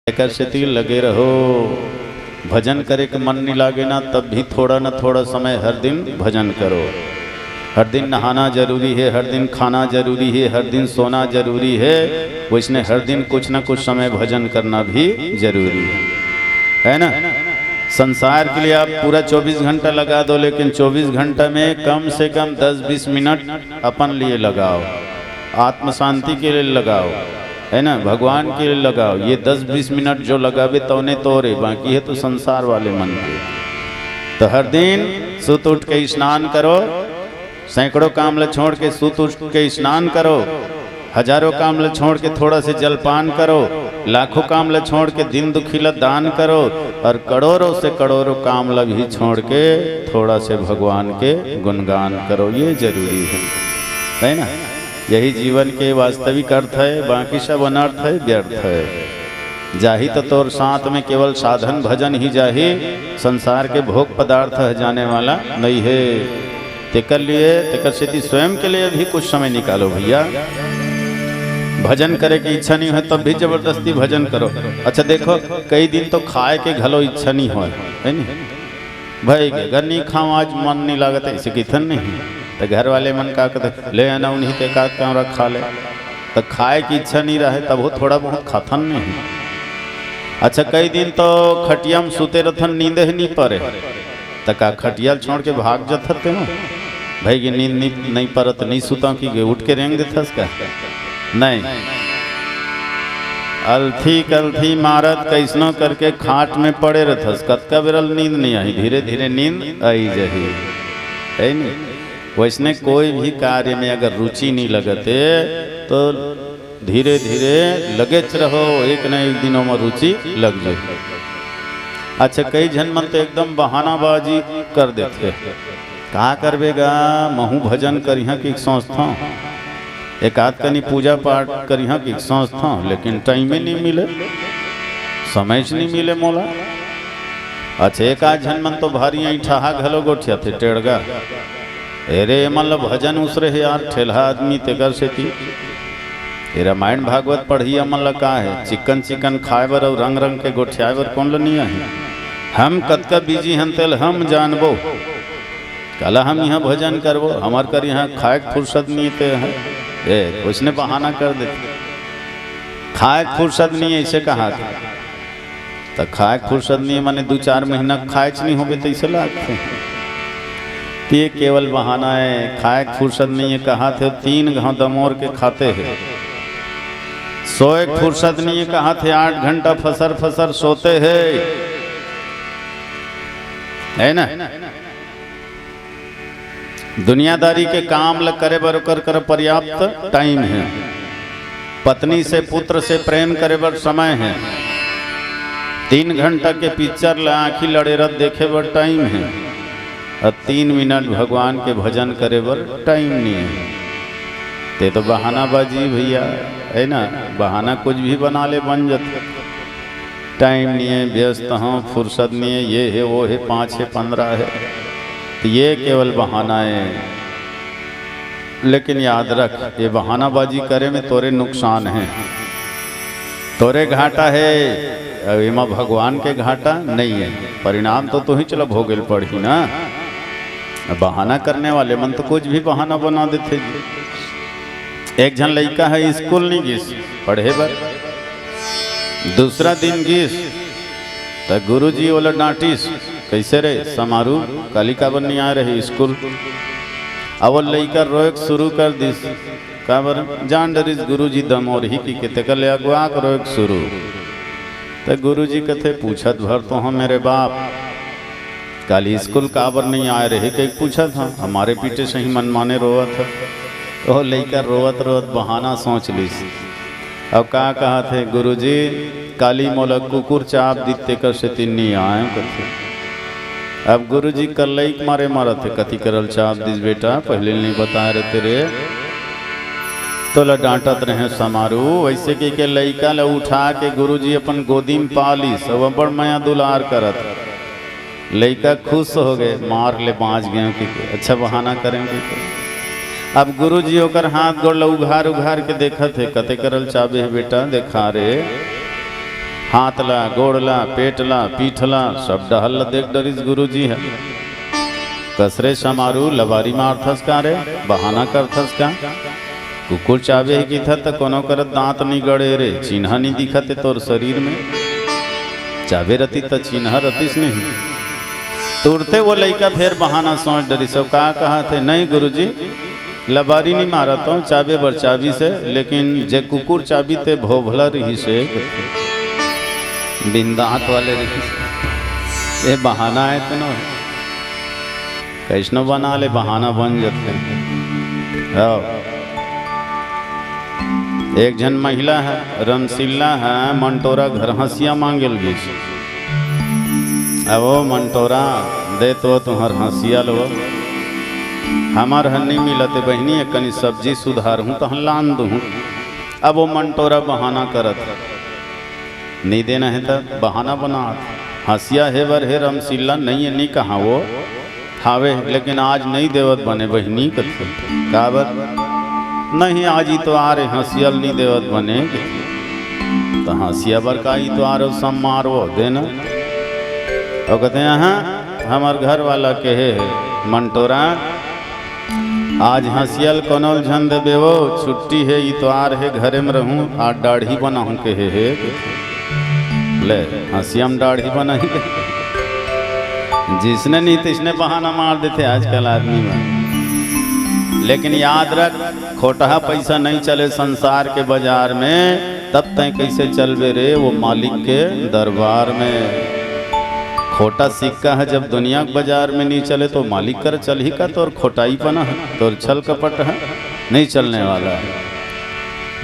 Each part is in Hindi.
आकर्षित लगे रहो। भजन करे के मन नहीं लागे ना, तब भी थोड़ा न थोड़ा समय हर दिन भजन करो। हर दिन नहाना जरूरी है, हर दिन खाना जरूरी है, हर दिन सोना जरूरी है। वैसने हर दिन कुछ न कुछ समय भजन करना भी जरूरी है ना। संसार के लिए आप पूरा 24 घंटा लगा दो, लेकिन 24 घंटा में कम से कम 10-20 मिनट अपन लिए लगाओ, आत्म शांति के लिए लगाओ, है ना, भगवान के लिए लगाओ। ये 10-20 मिनट जो लगावे तौने तोरे, बाकी है तो संसार वाले मन के। तो हर दिन सुत उठ के स्नान करो, सैकड़ों काम छोड़ के सुत उठ के स्नान करो, हजारों काम छोड़ के थोड़ा से जलपान करो, लाखों काम छोड़ के दिन दुखिला दान करो, और करोड़ों से करोड़ों काम भी छोड़ के थोड़ा से भगवान के गुणगान करो। ये जरूरी है ना। यही जीवन के वास्तविक अर्थ है, बाकी सब अनर्थ है, व्यर्थ है। जाही तो तोर साथ में केवल साधन भजन ही जाही, संसार के भोग पदार्थ है जाने वाला नहीं है। तेकर लिए तेकर सिद्धि स्वयं के लिए भी कुछ समय निकालो भैया। भजन करे की इच्छा नहीं है तब भी जबरदस्ती भजन करो। अच्छा देखो, कई दिन तो खाए के घलो इच्छा नहीं हो, है नहीं भाई, अगर नहीं खाओ आज मन नहीं लागत है, इसे किथन नहीं तो घर वाले मन का कहते ले आना उन्हीं ते का कैमरा खा ले, तो खाए की इच्छा नहीं रहे तब वो थोड़ा बहुत खाथन नहीं। अच्छा कई दिन तो खटिया में सुते रहथन, नींद ही नहीं पड़े, तो का खटिया छोड़ के भाग जाते हो भाई की नींद नहीं परत, नहीं सुता कि उठ के रेंग देथस का नहीं। अलथी कलथी मारत कैसनो करके खाट में पड़े रहथस, कतका बेरल नींद नहीं आई, धीरे धीरे नींद आई जही, है नहीं। वैसने कोई भी कार्य में अगर रुचि नहीं लगते तो धीरे धीरे लगे रहो, एक न एक दिनों में रुचि लग जाए। अच्छा कई जन मन तो एकदम बहानाबाजी कर देते, कहा करवेगा महू भजन करिहा की सोचता, एक आध कनी पूजा पाठ करिहा की सोचता, लेकिन टाइम ही नहीं मिले, समय नहीं मिले मोला। अच्छा एक आध जन मन तो भारी ऐठा घलो गोठिया थे टेढ़गा, अरे मतलब भजन उसरे है यार, ठेला आदमी तेकर से थी रामायण भागवत पढ़िए मन का है, चिकन चिकन खाए बर और रंग रंग के गोठियाए बर कौन नहीं है। हम कतका बिजी हन तेल हम जानबो, कला हम यहाँ भजन करबो, हमार कर यहाँ खाए फुर्सत नहीं ते है, ए उसने बहाना कर देते खाए फुर्सत नहीं है, ऐसे कहा था तो खाए फुर्सत नहीं है माने 2-4 महीना खाए नहीं हो तो ऐसे लागते, ये केवल बहाना है। खाए फुर्सत नहीं है कहा थे 3 घाव दमोर के खाते हैं, सोए फुर्सत नहीं है कहा थे 8 घंटा फसर फसर सोते हैं, है ना। दुनियादारी के काम ल करे बर कर पर्याप्त टाइम है, पत्नी से पुत्र से प्रेम करे बर समय है, 3 घंटा के पिक्चर ल आँखी लड़े रत देखे बर टाइम है, और 3 मिनट भगवान के भजन करे बर टाइम नहीं है। ते तो बहानाबाजी भैया, है ना, बहाना कुछ भी बना ले बन जाते, टाइम नहीं है, व्यस्त हूँ, फुर्सत नहीं है, ये है वो है, 5 है 15 है, तो ये केवल बहाना है। लेकिन याद रख ये बहानाबाजी करे में तोरे नुकसान है, तोरे घाटा है, इमा भगवान के घाटा नहीं है। परिणाम तो तू ही चलो भोगल पड़ी ना, बहाना करने वाले मन तो कुछ भी बहाना बना देते। एक जन लड़का है स्कूल नहीं गिस पढ़े बर, दूसरा दिन गिस तो गुरुजी वाला डांटिस, कैसे रे समारोह कालिका बन नहीं आ रही स्कूल। अब वो लड़का रोक शुरू कर दिस, काबर जान डरिस गुरुजी दमोर ही की कहते कर ले अगवा रोक शुरू, तो गुरुजी कहते पूछत भर तो हम मेरे बाप काली स्कूल काबर नहीं आए रहे, कहीं पूछा था, हमारे पीछे से ही मनमाने रोआ था। तो लेकर रोवत रोवत बहाना सोच लीस। अब कहा कहा थे गुरुजी काली मोला कुकुर चाप दीते कर से तीन नहीं आए कथे। अब गुरुजी कल लईक मारे मारा थे, कथी करल चाप दिस बेटा, पहले नहीं बताए रहे तेरे, तो ला डांटत रहे समारू। वैसे के लईका ला उठा के गुरुजी अपन गोदी में पाली, सब बड़ माया दुलार करत, लड़का खुश हो गए, मार ले 5 गए कि अच्छा बहाना करेंगे। अब गुरुजी होकर हाथ गोड़ उघार उघार के देखा थे, कते करल चाबे है बेटा, देखा रे हाथला गोड़ला पेटला पीठला सब डहल देख डरिस गुरुजी है। कसरे समारू लबारी मारथस का रे बहाना करथस का। कुकुर चाबे की था तो कोनो कर दांत नहीं गड़े रे, चिन्ह नहीं दिखते तोर शरीर में। चाबे रती तो चिन्ह रतीस नहीं। तुरते वो लड़का फिर बहाना सोच डरी सब कहा थे नहीं गुरुजी लबारी नहीं मारता हूँ चाबे बर चाबी से, लेकिन जे कुकुर चाबी ते भोभला रही से बिंदात वाले रही से ये बहाना है तो न कैसनो बना ले बहाना बन जाते। एक जन महिला है रमसिल्ला है मंटोरा घर हंसिया मांगल गई। अब वो मंटोरा दे तो तुम्हार हंसिया लो हमार हन्नी मिलते बहनी है कनी सब्जी सुधार हूँ तो लान दूँ। अब वो मंटोरा बहाना करत नहीं देना है तो बहाना बना हंसिया है बर है रमसिल्ला नहीं है नहीं कहाँ वो हावे, लेकिन आज नहीं देवत बने बहनी कथे काबर नहीं आज ही तो आ रहे हंसियल नहीं देवत बने तो हंसिया बर का ही तो आ रहे सब मारो देना। और कहते हैं हाँ हमार घर वाला कहे मंटोरा आज हंसियल कोनोल झन देवे वो छुट्टी है इतवार है घरे में रहूं आज दाढ़ी बनाऊं कहे है ले हंसियम दाढ़ी बना ही जिसने नहीं तिसने बहाना मार देते आजकल आदमी में। लेकिन याद रख खोटा पैसा नहीं चले संसार के बाजार में तब तक कैसे चलबे रे वो मालिक के दरबार में। खोटा सिक्का है जब दुनिया के बाजार में नहीं चले तो मालिक कर चल ही का तो और खोटाई पना है तो छल कपट है नहीं चलने वाला है।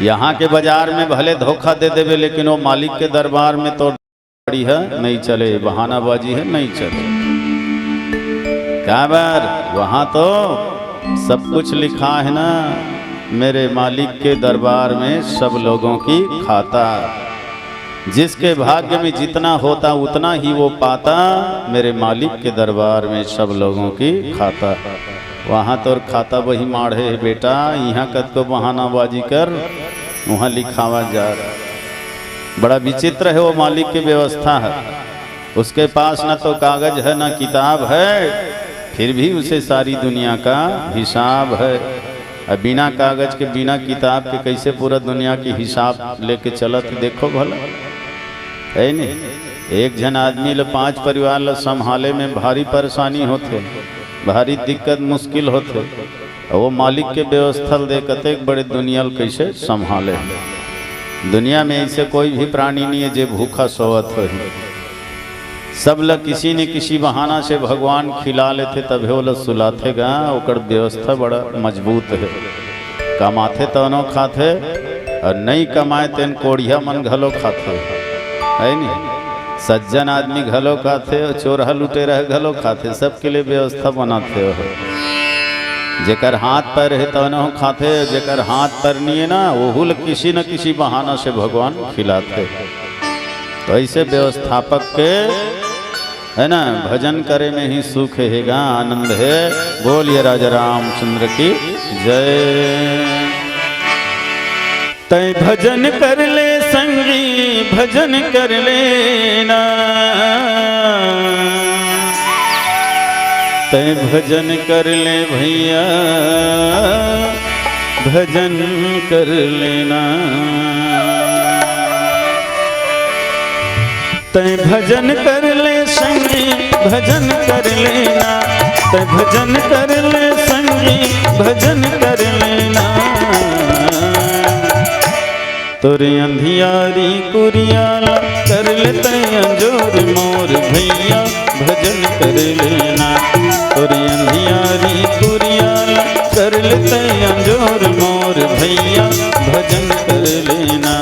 यहाँ के बाजार में भले धोखा दे देवे लेकिन वो मालिक के दरबार में तो बड़ी है नहीं चले, बहानाबाजी है नहीं चले। क्या बार वहाँ तो सब कुछ लिखा है ना मेरे मालिक के दरबार में सब लोगों की खाता, जिसके भाग्य में जितना होता उतना ही वो पाता मेरे मालिक के दरबार में सब लोगों की खाता। वहाँ तो खाता वही माढ़े है बेटा, यहाँ कद को बहानाबाजी कर वहाँ लिखावा जा रहा। बड़ा विचित्र है वो मालिक की व्यवस्था है, उसके पास ना तो कागज है ना किताब है फिर भी उसे सारी दुनिया का हिसाब है। अब बिना कागज के बिना किताब के कैसे पूरा दुनिया की हिसाब लेके चलत देखो भला है नहीं। एक जन आदमी ले 5 परिवार ले संभाले में भारी परेशानी होते, भारी दिक्कत मुश्किल होते, वो मालिक के व्यवस्था दे कतेक बड़े दुनिया कैसे संभाले। दुनिया में ऐसे कोई भी प्राणी नहीं है जो भूखा सोवत हो, सब लोग किसी न किसी बहाना से भगवान खिला लेते तभी वो लोग सुलातेगा। ओकर व्यवस्था बड़ा मजबूत है, कमाते तनो खाते और नहीं कमाए तेन कोढ़िया मन घलो खाते है नहीं। सज्जन आदमी घलो खाते और चोरहा लुटेरा घलो खाते, सबके लिए व्यवस्था बनाते हो। जेकर हाथ पैर है तनो खाते, जेकर हाथ पैर नहीं है ना वो किसी न किसी बहाना से भगवान खिलाते। तो ऐसे व्यवस्थापक के है ना भजन करे में ही सुख हैगा, आनंद है। बोलिए राजा रामचंद्र की जय। तय भजन कर ले संगी भजन कर लेना, तय भजन कर ले भैया भजन कर लेना, तय भजन कर ले संगी भजन कर लेना, तय भजन कर ले संगी भजन कर लेना। तोरे अंधियारी कुरियाला कर ले तय अंजोर मोर भैया भजन कर लेना। तोरे अंधियारी कुरियाला कर ले तय अंजोर मोर भैया भजन कर लेना।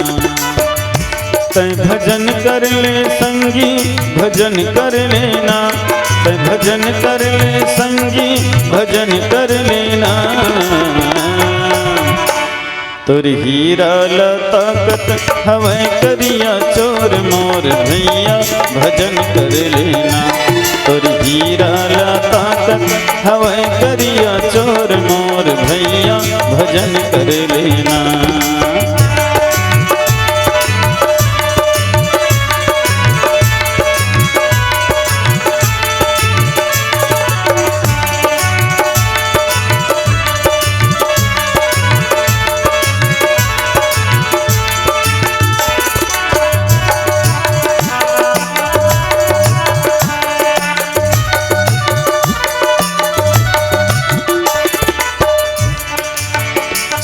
तय भजन कर ले संगी भजन कर लेना, तय भजन कर ले संगी भजन कर लेना। तोर हीरा लताकत हवै करिया चोर मोर भैया भजन कर लेना। तोर हीरा लताकत हवै करिया चोर मोर भैया भजन कर लेना।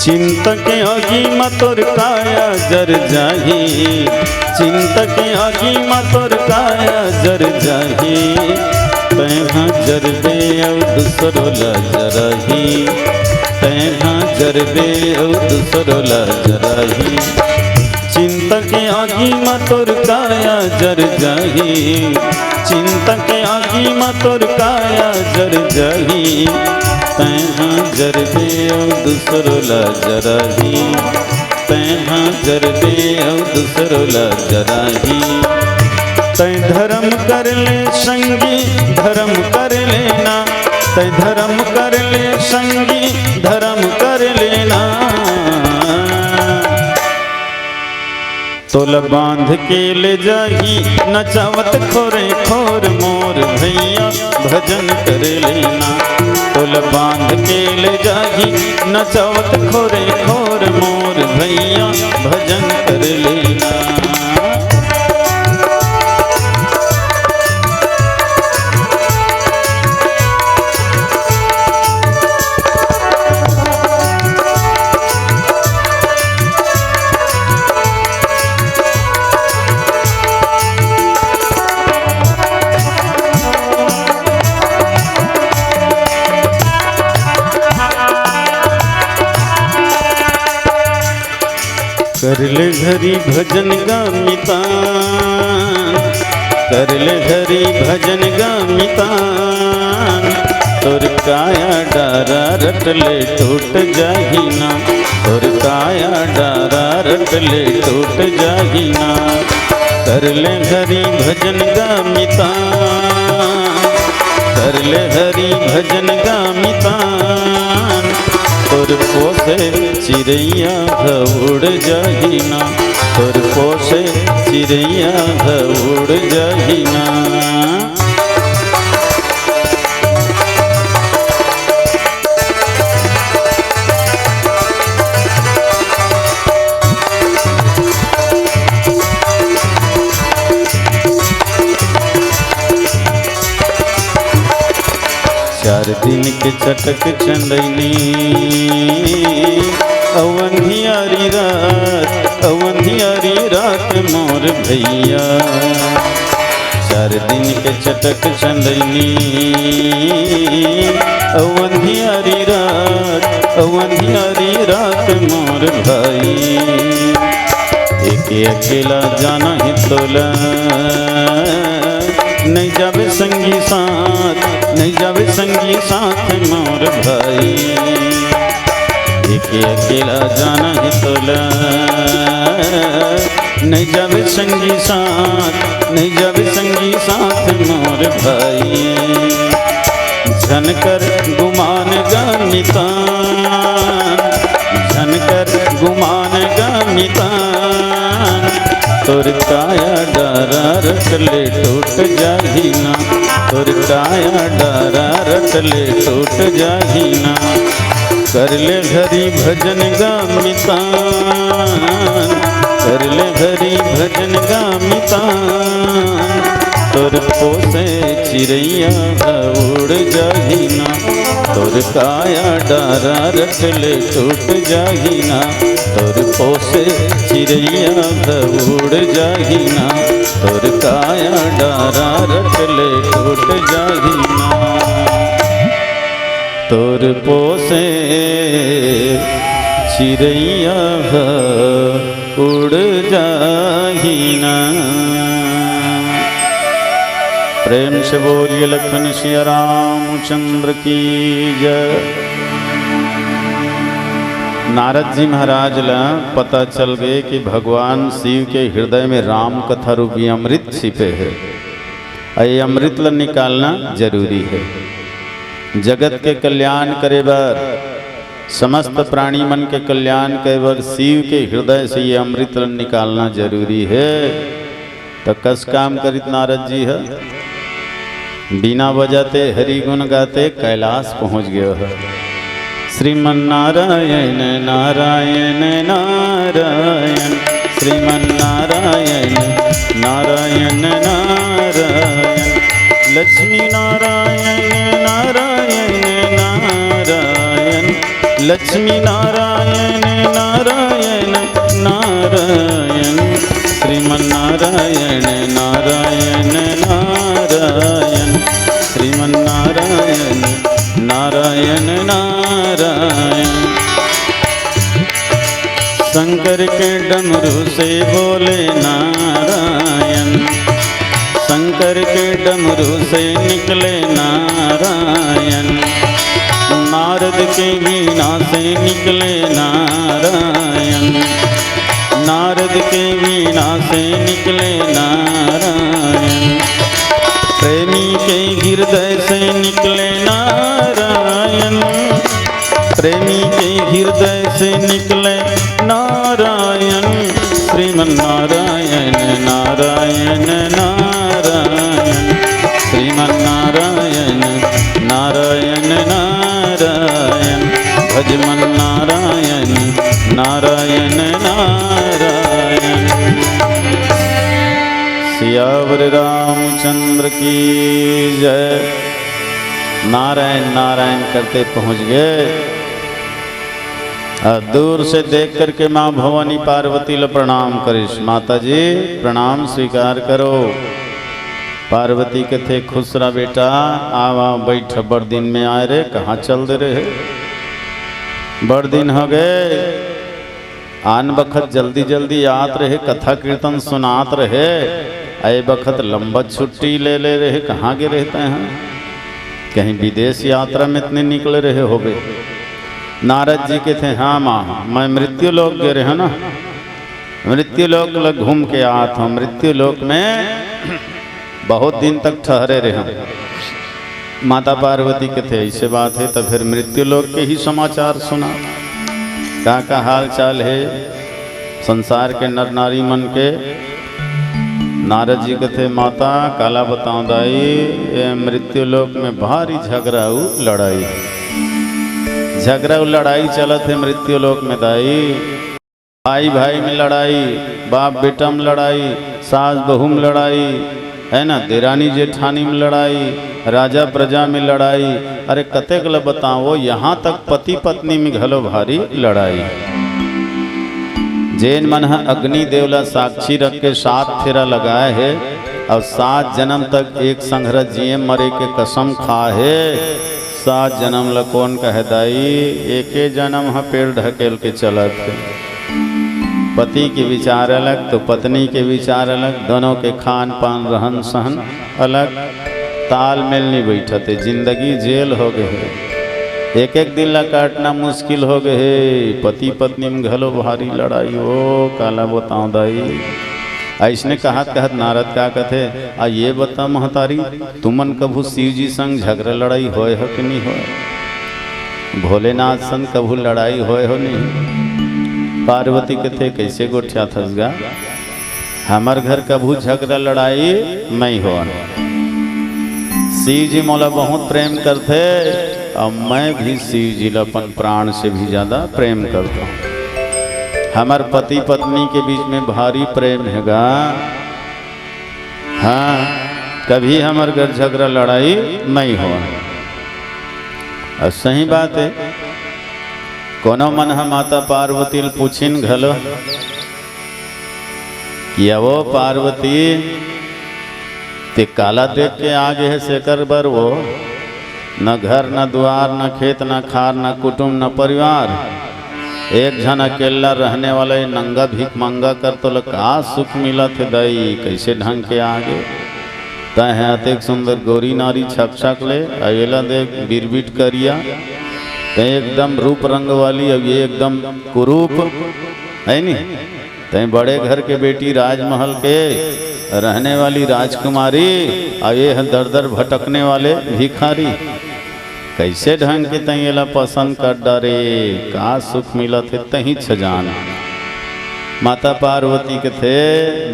चिंतक आगी मतोर काया जर जाही, चिंतक आगी मतोर काया जर जाही, तैहा जरबे औ दूसरो ला जराही, तैहा जरबे औ दूसरो ला जराही। चिंतक आगी मतोर काया जर जाही, चिंतक आगी मतोर काया जर जाही, तैहा जरबे औ दूसरो ला जराही, तैहा जरबे औ दूसरो ला जराही। तै धर्म कर ले संगी धर्म कर लेना, तै धर्म कर ले संगी धर्म कर लेना, तोल बांध के ले जाही नचावत खोरे खोर मोर भैया भजन कर लेना, तोल बांध के ले जाही नचावत खोरे खोर मोर भैया भजन कर लेना। कर ले हरि भजन गामिता, कर ले हरि भजन गामिता, तोर काया डारा रट ले टूट जाही ना, तोर काया डारा रट ले टूट जाही ना। कर ले हरि भजन गामिता, कर ले हरि भजन गामिता, तोर पोसे चिड़ैया उड़ जाही ना, तोर पोसे चिड़ैया उड़ जाही ना। चार दिन के चटक चंदनी अवंधियारी रात, अवंधियारी रात मोर भैया। चार दिन के चटक चंदनी अवंधियारी रात, अवंधियारी रात मोर भाई। एक अकेला जाना ही तोला नहीं जावे संगी साथ, नहीं जावे संगी साथ मोर भाई। एक अकेला जाना ही तोला नहीं जावे संगी साथ, नहीं जावे संगी साथ मोर भाई। झनकर गुमान गामिता, झनकर गुमान गामिता, तोर काया डारा रट ले टूट जाही ना, तोर काया डारा रट ले टूट जाही ना। कर ले हरि भजन गामिता, कर ले हरि भजन गामिता, तोर पोसे चिड़ैया उड़ जाही ना, तोर काया डारा रट ले टूट जाही ना। तोर पोसे चिड़ैया उड़ जाही ना, तोर काया डारा रट ले टूट जाही ना। तोर पोसे चिड़ैया उड़ जाही ना। प्रेम से बोलिए लखन सिया रामचंद्र की जय। नारद जी महाराज ला पता चल गए कि भगवान शिव के हृदय में राम कथा रूपी अमृत छिपे है। ये अमृत ला निकालना जरूरी है। जगत के कल्याण करे बर, समस्त प्राणी मन के कल्याण करे बर शिव के हृदय से ये अमृत ला निकालना जरूरी है। तो कस काम करित नारद जी है, बिना बजाते हरि गुण गाते कैलाश पहुँच गए है। श्रीमन्नारायण नारायण नारायण, श्रीमन्नारायण नारायण नारायण, लक्ष्मी नारायण नारायण नारायण, लक्ष्मी नारायण नारायण नारायण, श्रीमन्नारायण नारायण नारायण, श्रीमन्नारायण नारायण नारायण। शंकर के डमरू से बोले नारायण, शंकर के डमरू से निकले नारायण, नारद के वीणा से निकले नारायण, नारद के वीणा से निकले नारायण, प्रेमी के हृदय से निकले नारायण, प्रेमी के हृदय से निकले नारायण, श्रीमन्नारायण नारायण नारायण, श्रीमन्नारायण नारायण नारायण, भजमन नारायण नारायण नारायण। सियावर रामचंद्र की जय। नारायण नारायण करते पहुँच गए। दूर से देख करके माँ भवानी पार्वती ल प्रणाम करिस। माता जी प्रणाम स्वीकार करो। पार्वती के थे खुश रहा बेटा, आवा बैठ, बड़ दिन में आए रे, कहाँ चल दे रहे, बड़ दिन हो गए। आन बखत जल्दी जल्दी आत रहे, कथा कीर्तन सुनात रहे, आए बखत लंबा छुट्टी ले रहे, कहाँ के रहते हैं, कहीं विदेश यात्रा में इतने निकले रहे हो गए। नारद जी के थे, हाँ माँ मैं मृत्यु लोक गए रहे ना, मृत्यु लोक लग घूम के आत हूँ, मृत्यु लोक में बहुत दिन तक ठहरे रहे। माता पार्वती के थे ऐसे बात है, तो फिर मृत्यु लोक के ही समाचार सुना, का हाल चाल है संसार के नर नारी मन के। नारद जी के थे, माता काला बताऊं दाई, मृत्यु लोक में भारी झगड़ाऊ लड़ाई, झगड़ाऊ लड़ाई चलत है मृत्यु लोक में दाई। भाई भाई में लड़ाई, बाप बेटा में लड़ाई, सास बहू में लड़ाई है ना, देरानी जेठानी में लड़ाई, राजा प्रजा में लड़ाई। अरे कतेक ल बताओ, यहाँ तक पति पत्नी में घलो भारी लड़ाई। जैन मन अग्नि देवला साक्षी रख के 7 फेरा लगाए है और 7 जन्म तक एक संघरा जिए मरे के कसम खा है। 7 जन्म ल कौन कह दाई, एके जन्म है पेड़ ढकेल के चलत है। पति के विचार अलग तो पत्नी के विचार अलग, दोनों के खान पान रहन सहन अलग, तालमेल नहीं बैठते, जिंदगी जेल हो गए। एक एक दिन ला काटना मुश्किल हो गए। पति पत्नी में घलो भारी लड़ाई हो, काला बताऊं दाई। ऐसने कहत नारद का कथे, आ ये बता महतारी, तुमन कभू शिव जी संग झगड़ा लड़ाई होए हो कि नहीं होए, भोलेनाथ संग कभू लड़ाई होए हो नहीं। पार्वती के थे, कैसे गोठिया थसगा, हमार घर कभू झगड़ा लड़ाई नहीं हो। शिव जी मोला बहुत प्रेम करते और मैं भी शिव जी अपन प्राण से भी ज़्यादा प्रेम करता हूँ। हमार पति पत्नी के बीच में भारी प्रेम हैगा। हाँ, कभी हमार घर झगड़ा लड़ाई नहीं हो। और सही बात है, कोनो मन हम माता पार्वती पूछिन घलो कि वो पार्वती ते काला देख के आगे है सेकर बर वो, न घर न द्वार न खेत न खार न कुटुंब न परिवार, एक जन अकेला रहने वाला नंगा भीख मांगा कर तो का सुख मिला थे दाई, कैसे ढंग के आगे तय अतेक सुंदर गोरी नारी छक छक ले अवेला देख बिरबिट करिया, तय एकदम रूप रंग वाली, अब ये एकदम कुरूप है नी, तय बड़े घर के बेटी राजमहल के रहने वाली राजकुमारी, और ये दर दर भटकने वाले भिखारी, कैसे ढंग के तैला पसंद कर डरे, का सुख मिला थे तही छजान। माता पार्वती के थे,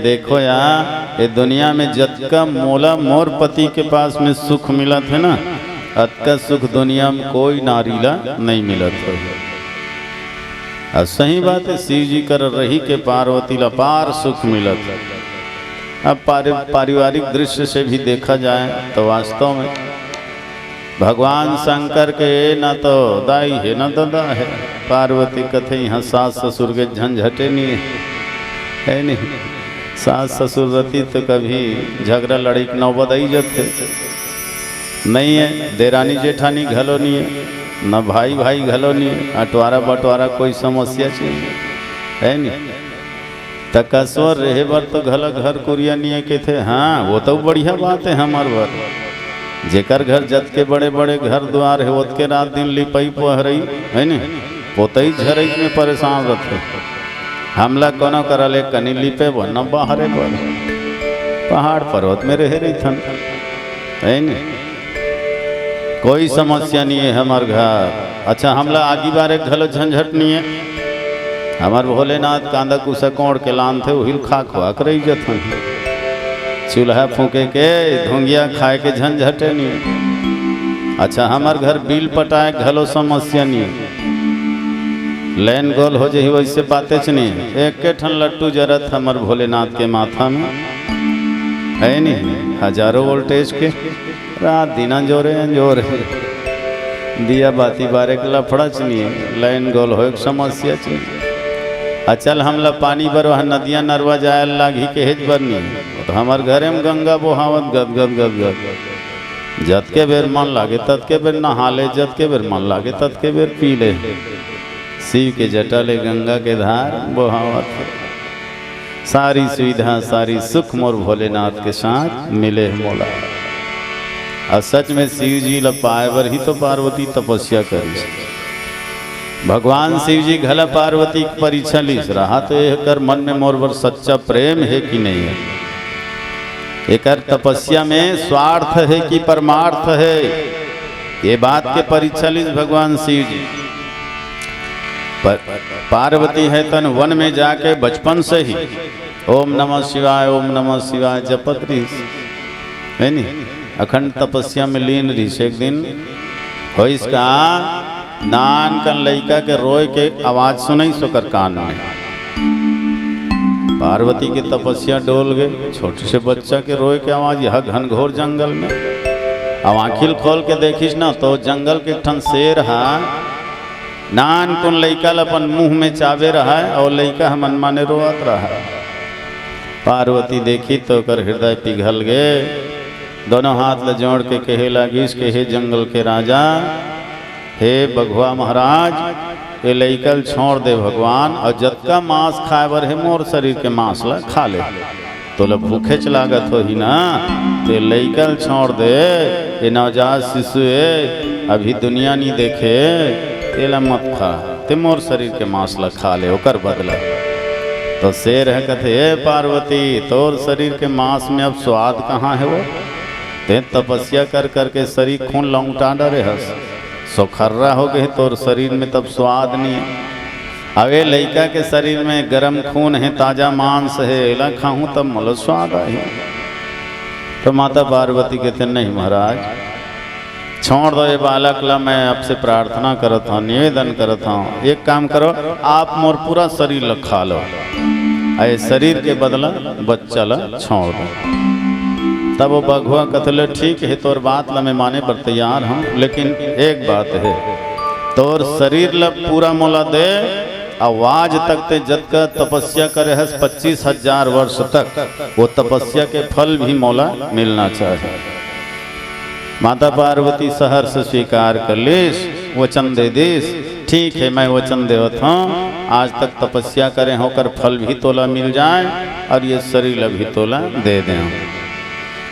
देखो यार ये दुनिया में जतका मोला मोर पति के पास में सुख मिला थे ना, अतका सुख दुनिया में कोई नारीला नहीं मिला था। और सही बात है, शिव जी कर रही के पार्वती ला पार सुख मिला था। अब पारिवारिक दृश्य से भी देखा जाए तो वास्तव में भगवान शंकर के न तो दाई है न दादा है। पार्वती कथे यहाँ सास ससुर के झंझटे नहीं है नहीं। सास ससुर रहती तो कभी झगड़ा लड़ी के नौबत आई जाते नहीं है। देरानी जेठानी घलो नहीं है, न भाई भाई घलो नहीं है। अटवारा बंटवारा कोई समस्या चाहिए है नहीं। तकस्वर रहे बर तो घला घर कुरिया नहीं के थे। हाँ वो तो बढ़िया बात है हमार बर। जेकर घर जत के बड़े बड़े घर द्वार है ओत के रात दिन लिपई पहरई है न पोतई झरई में परेशान रहते। हमला कोनो करले कनी लिपे वन बाहरे पर पहाड़ पर्वत में रह रही थन है न। कोई समस्या नहीं है हमार घर। अच्छा हमला आगे बारे घलो झंझट नहीं है। हमार भोलेनाथ कांदा कुसा कोड़ के लान थे वही खा खुआ कर रही जथन। चूल्हा फूके के धुंगिया खाए के झंझटे नहीं। अच्छा हमार घर बिल पटाए घलो समस्या नहीं। लैन गोल हो जाही वैसे बातें नहीं। एक के ठन लट्टू जरत हमार भोलेनाथ के माथा में है नहीं। हजारों वोल्टेज के रात दिन जोरे जोरे दिया बाती बारे के लफड़ा चाहिए। लाइन गोल हो एक समस्या चाहिए। अचल हमला पानी बर वहाँ नदियाँ नरवा जाए लागी के हेज बर नहीं। तो हमार घरे में गंगा बोहावत गद गद गद गद जत के बेर मन लागे तत के बेर नहा ले, जत के बेर मन लागे तत के बेर पी ले। शिव के जटा ले गंगा के धार बोहावत। सारी सुविधा सारी सुख मोर भोलेनाथ के साथ मिले मोला। और सच में शिव जी ल पाए बर ही तो पार्वती तपस्या करी। भगवान शिव जी घला पार्वती की परीक्षा लीस रहा तो यह कर मन में मोर बर सच्चा प्रेम है कि नहीं है। एक तपस्या में स्वार्थ है कि परमार्थ है, ये बात के परीक्षा लीस भगवान शिव जी। पार्वती है तन वन में जाके बचपन से ही ओम नमः शिवाय जपत रही है नी। अखंड तपस्या में लीन रही। एक दिन हो इसका नान कन लइका के रोए के आवाज सुनाई सोकर कान में। पार्वती की तपस्या डोल गए। छोटे से बच्चा के रोए के आवाज यह घनघोर जंगल में। अब आँखिल खोल के देखिस ना तो जंगल के ठन शेर हा नान कुन लइका अपन मुंह में चावे रहा है और लइका मन माने रोअत रहा। पार्वती देखी तो कर हृदय पिघल गए। दोनों हाथ ल जोड़ के कहे लागिस के हे जंगल के राजा, हे बघवा महाराज ये लइकल छोड़ दे भगवान। और जतका मांस खाए बर है मोर शरीर के मांस ला खा ले। तो ल भूखे लागत हो ही ना तो लइकल छोड़ दे। ये नवजात शिशु है अभी दुनिया नहीं देखे तेला मत खा। ते मोर शरीर के मांस ला खा ले ओकर बदला। तो शेर है कहते हे पार्वती तोर शरीर के मांस में अब स्वाद कहाँ है। वो ते तपस्या कर करके शरीर खून लौटा डरे हस सोखर्रा हो गए तोर शरीर में तब स्वाद नहीं है। अवे लइका के शरीर में गर्म खून है ताजा मांस है ला खाऊं तब मोला स्वाद आए। तो माता पार्वती कहते नहीं महाराज छोड़ दो ये बालक ला। मैं आपसे प्रार्थना करता हूँ निवेदन करता हूँ एक काम करो आप मोर पूरा शरीर ला खा लो। अरे शरीर के बदला बच्चा ला छोड़ दो। तब वो बघुआ कथले ठीक है तोर बात ला मैं माने पर तैयार हूँ लेकिन एक बात है तोर शरीर ला पूरा मोला दे। आवाज तक ते जत का तपस्या करे है 25,000 वर्ष तक वो तपस्या के फल भी मोला मिलना चाहिए। माता पार्वती सहर्ष स्वीकार कर लीस वचन दे दीस। ठीक है मैं वचन देवत हूँ आज तक तपस्या करें होकर फल भी तोला मिल जाए और ये शरीर ला भी तोला दे दें।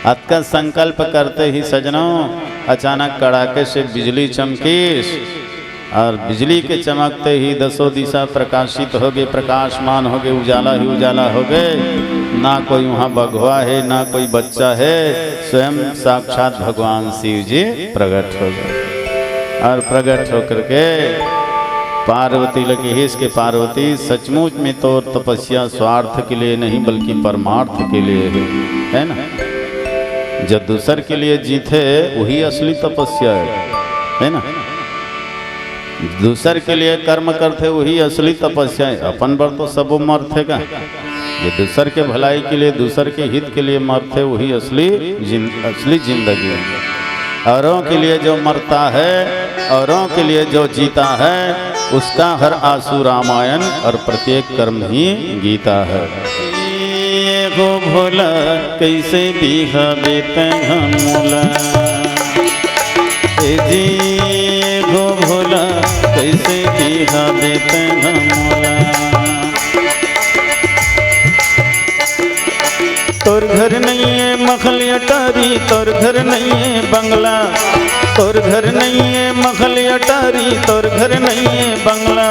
अतका संकल्प करते ही सजनों अचानक कड़ाके से बिजली चमकीस और बिजली के चमकते ही दसों दिशा प्रकाशित हो गए प्रकाशमान हो गए उजाला ही उजाला हो गए। ना कोई वहाँ बघवा है ना कोई बच्चा है स्वयं साक्षात भगवान शिव जी प्रकट हो गए। और प्रकट होकर के पार्वती लगी हिस के पार्वती सचमुच में तो तपस्या स्वार्थ के लिए नहीं बल्कि परमार्थ के लिए है ना। जब दूसर के लिए जीते वही असली तपस्या है ना। दूसर के लिए कर्म करते वही असली तपस्या है। अपन पर तो सब मरते का ये दूसर के भलाई के लिए दूसर के हित के लिए मरते वही असली जिंदगी है। औरों के लिए जो मरता है, औरों के लिए जो जीता है, उसका हर आंसू रामायण और प्रत्येक कर्म ही गीता है। गो भोला कैसे दिखावे तैमूला, जी गो भोला कैसे दिखावे तैमूला। तोर घर नहीं है महल अटारी, तोर घर नहीं है बंगला, तोर घर नहीं है महल अटारी, तोर घर नहीं है बंगला।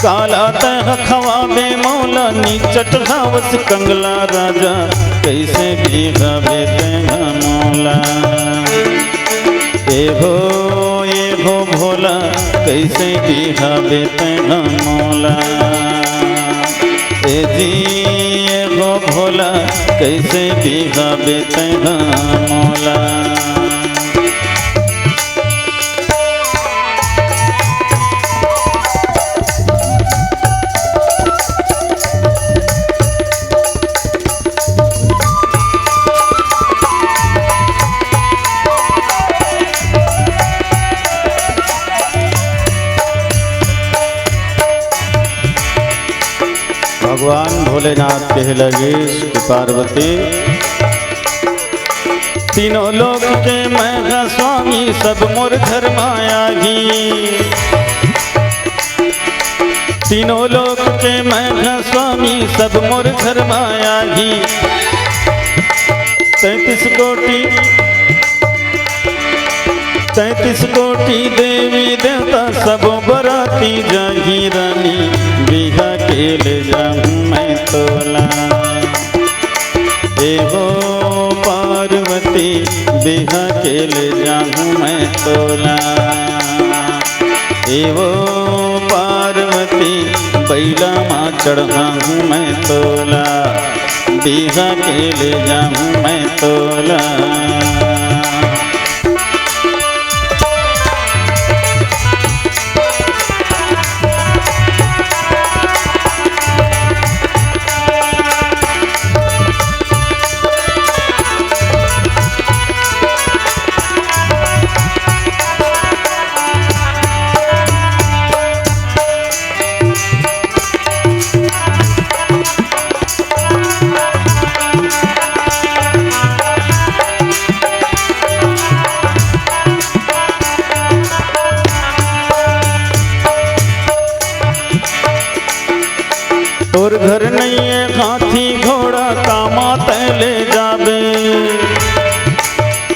काला तह खवाबे मौला, नीचट घावस कंगला, राजा कैसे भीगावे तेगा मौला। ए हो भोला कैसे भीगावे तेगा मौला। ए जी गो भोला कैसे भीगावे तेगा मौला। भगवान भोलेनाथ कहे लगे कि पार्वती, तीनों लोक के मैं स्वामी, सब मोर घर माया ही। तीनों लोक के मैं स्वामी, सब मोर घर माया ही। 33 कोटि देवी देवता, सब बराती जाही रानी, बिहा के ले जाऊं मैं तोला। ए हो पार्वती बिहा के ले जाऊं मैं तोला। ए हो पार्वती बैला माँ चढ़ाऊं मैं तोला, बिहा के ले जाऊं मैं तोला। तोर घर नहीं है हाथी घोड़ा, कामा तैले जाबे।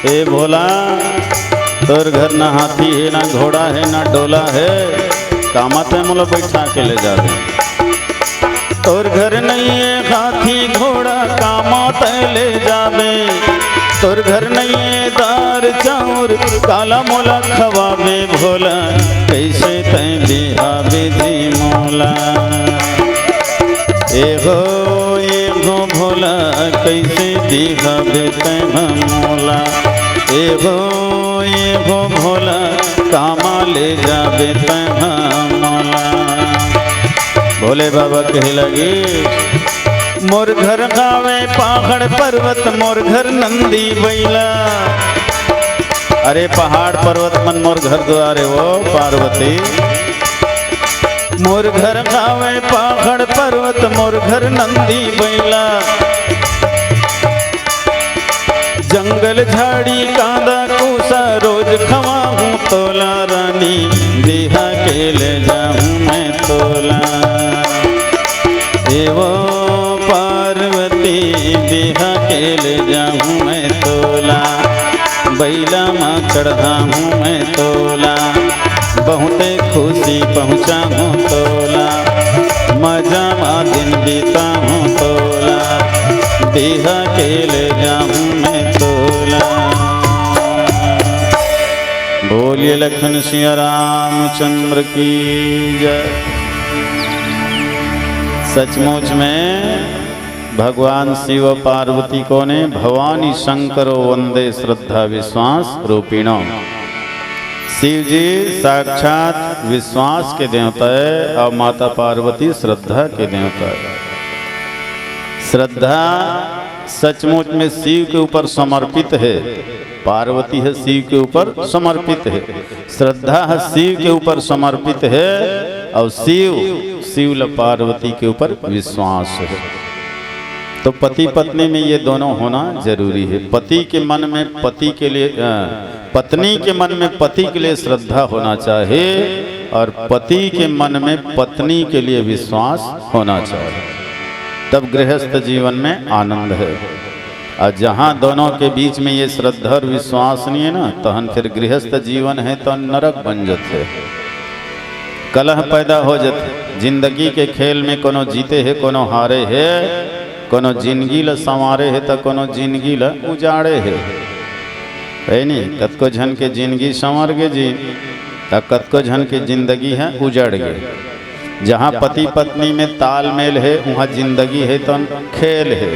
ए भोला तोर घर ना हाथी है, ना घोड़ा है, ना डोला है, कामा तै मोला बैठा के ले जाबे। तोर घर नहीं है हाथी घोड़ा, कामा तैले जाबे। तोर घर नहीं है दार चाउर, काला मोला खवाबे। भोला कैसे तै बिहावे जी मोला। ए हो भोला कैसे दिखावे तेगा मौला। ए हो भोला कामा ले जावे तेगा मौला। भोले बाबा कहे लगे, मोर घर गावे पहाड़ पर्वत, मोर घर नंदी बैला। अरे पहाड़ पर्वत मन मोर घर द्वारे वो पार्वती। मोर घर गावे पहाड़ पर्वत, मोर घर नंदी बैला। जंगल झाड़ी कांदा कूसा, रोज खवाऊं तोला, रानी बिहा के ले जाऊं मैं तोला। एवो पार्वती बिहा के ले जाऊं मैं तोला, बैला माँ चढ़ाऊं मैं तोला। बहुते खुशी पहुँचाऊं तोला, मजा माँ दिन बीताऊं तोला, बिहा के ले जाऊं मैं तोला। बोलिए लखन सिया रामचंद्र की जय। सचमुच में भगवान शिव पार्वती को ने भवानी शंकरो वंदे श्रद्धा विश्वास रूपिणों। शिव जी साक्षात विश्वास के देवता है और माता पार्वती श्रद्धा के देवता है। श्रद्धा सचमुच में शिव के ऊपर समर्पित है, पार्वती है शिव के ऊपर समर्पित है, श्रद्धा है शिव के ऊपर समर्पित है, और शिव पार्वती के ऊपर विश्वास है। तो पति पत्नी में ये दोनों होना जरूरी है। पति के मन में पति के लिए, पत्नी के मन में पति के लिए श्रद्धा होना चाहिए, और पति के मन में पत्नी के लिए विश्वास होना चाहिए, तब गृहस्थ जीवन में आनंद है। और जहाँ दोनों के बीच में ये श्रद्धा और विश्वास नहीं है ना, तहन फिर गृहस्थ जीवन है तो नरक बन जाते, कलह पैदा हो जाते। जिंदगी के खेल में कोनो जीते है कोनो हारे है, कोनो जिंदगी ल संवारे है तो कोनो जिंदगी ल उजाड़े है नहीं। कतको झन के जिंदगी संवर गे जी, तो कतको झन के जिंदगी है उजड़ गए। जहाँ पति पत्नी में तालमेल है वहाँ जिंदगी है तो खेल है,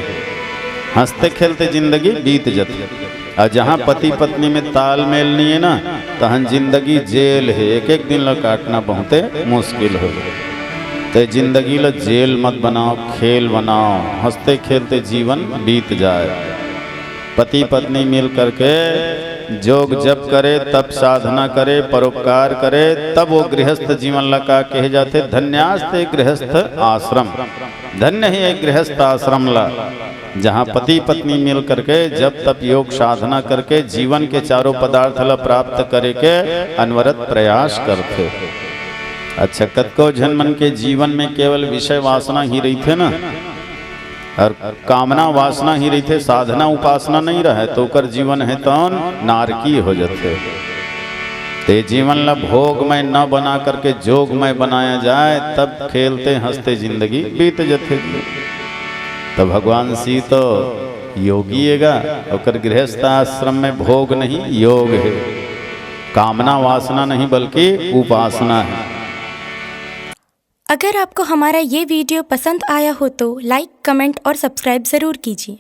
हंसते खेलते जिंदगी बीत जाती। और जहाँ पति पत्नी में तालमेल नहीं है ना, तहन जिंदगी जेल है, एक एक दिन ला काटना बहुत मुश्किल हो। तो जिंदगी ला जेल मत बनाओ, खेल बनाओ, हंसते खेलते जीवन बीत जाए। पति पत्नी मिल करके जोग जप करे, तब साधना करे, परोपकार करे, तब वो गृहस्थ जीवन लगा कहे जाते धन्यास्ते गृहस्थ आश्रम। धन्य है एक गृहस्थ आश्रम ला, जहाँ पति पत्नी मिल करके जब तब योग साधना करके जीवन के चारों पदार्थ ला प्राप्त करे के अनवरत प्रयास करते। अच्छा, कतको जन मन के जीवन में केवल विषय वासना ही रही थे ना, और कामना वासना ही रही थे, साधना उपासना नहीं रहे, तो कर जीवन है तो नारकी हो जाते। ते जीवन ला भोगमय न बना करके जोगमय बनाया जाए, तब खेलते हंसते जिंदगी बीत जाते। तो भगवान शिव तो योगी हैगा, और गृहस्थ आश्रम में भोग नहीं योग है, कामना वासना नहीं बल्कि उपासना है। अगर आपको हमारा ये वीडियो पसंद आया हो तो लाइक, कमेंट और सब्सक्राइब ज़रूर कीजिए।